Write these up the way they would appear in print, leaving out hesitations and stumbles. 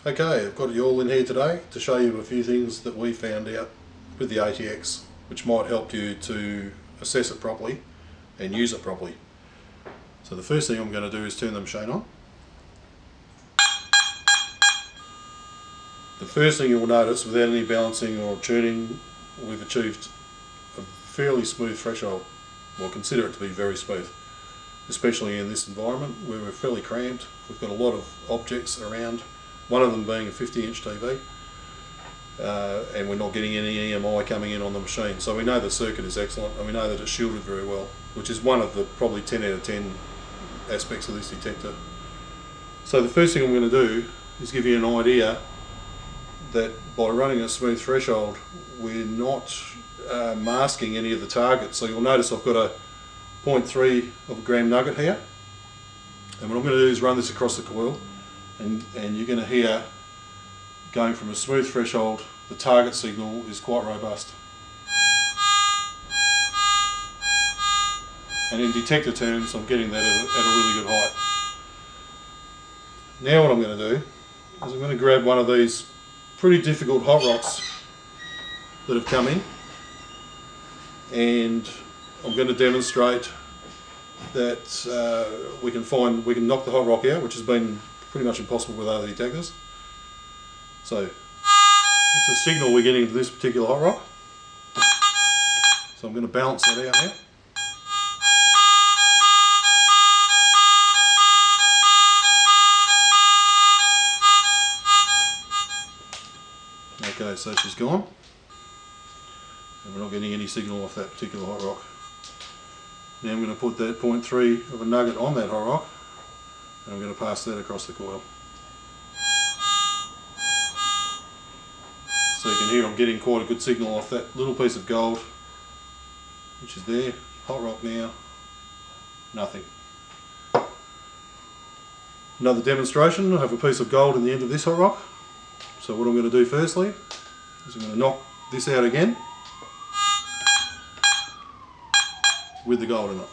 Okay, I've got you all in here today to show you a few things that we found out with the ATX which might help you to assess it properly and use it properly. So the first thing I'm going to do is turn the machine on. The first thing you'll notice, without any balancing or tuning, we've achieved a fairly smooth threshold. Well, consider it to be very smooth, especially in this environment where we're fairly cramped. We've got a lot of objects around, one of them being a 50-inch TV, and we're not getting any EMI coming in on the machine. So we know the circuit is excellent, and we know that it's shielded very well, which is one of the probably 10 out of 10 aspects of this detector. So the first thing I'm going to do is give you an idea that by running a smooth threshold, we're not masking any of the targets. So you'll notice I've got a 0.3 of a gram nugget here, and what I'm going to do is run this across the coil, and you're going to hear, going from a smooth threshold, the target signal is quite robust. And in detector terms, I'm getting that at a really good height. Now what I'm going to do is I'm going to grab one of these pretty difficult hot rocks that have come in, and I'm going to demonstrate that we can knock the hot rock out, which has been pretty much impossible with other detectors. So it's a signal we're getting to this particular hot rock. So I'm going to balance that out now. Okay, so she's gone, and we're not getting any signal off that particular hot rock. Now I'm going to put that 0.3 of a nugget on that hot rock, and I'm going to pass that across the coil. So you can hear I'm getting quite a good signal off that little piece of gold, which is there. Hot rock now, nothing. Another demonstration, I have a piece of gold in the end of this hot rock. So what I'm going to do firstly is I'm going to knock this out again with the gold in it.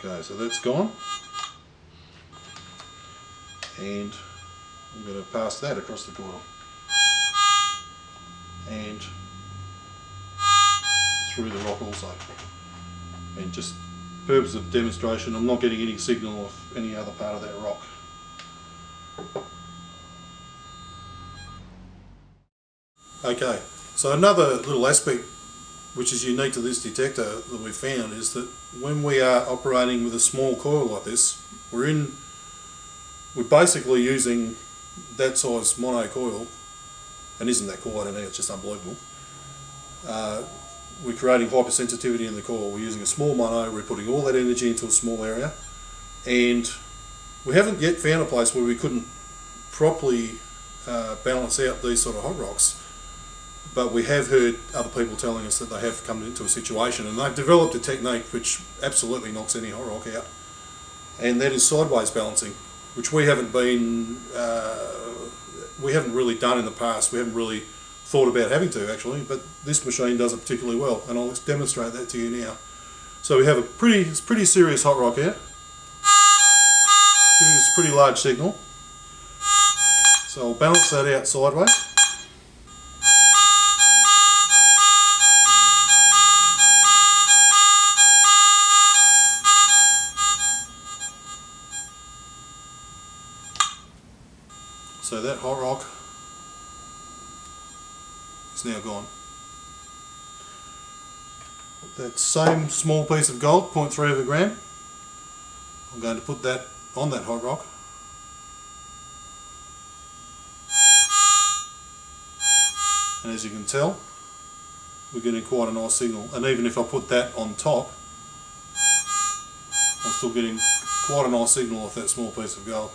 Okay, so that's gone, and I'm going to pass that across the coil and through the rock also. And just purpose of demonstration, I'm not getting any signal off any other part of that rock. Okay, so another little aspect which is unique to this detector that we found is that when we are operating with a small coil like this, we're basically using that size mono coil, and isn't that cool? I don't know, it's just unbelievable. We're creating hypersensitivity in the coil. We're using a small mono, we're putting all that energy into a small area, and we haven't yet found a place where we couldn't properly balance out these sort of hot rocks. But we have heard other people telling us that they have come into a situation, and they've developed a technique which absolutely knocks any hot rock out, and that is sideways balancing, which we haven't really done in the past. We haven't really thought about having to, actually, but this machine does it particularly well, and I'll demonstrate that to you now. So we have a pretty serious hot rock here, giving us a pretty large signal. So I'll balance that out sideways. So that hot rock is now gone. That same small piece of gold, 0.3 of a gram, I'm going to put that on that hot rock. And as you can tell, we're getting quite a nice signal. And even if I put that on top, I'm still getting quite a nice signal off that small piece of gold.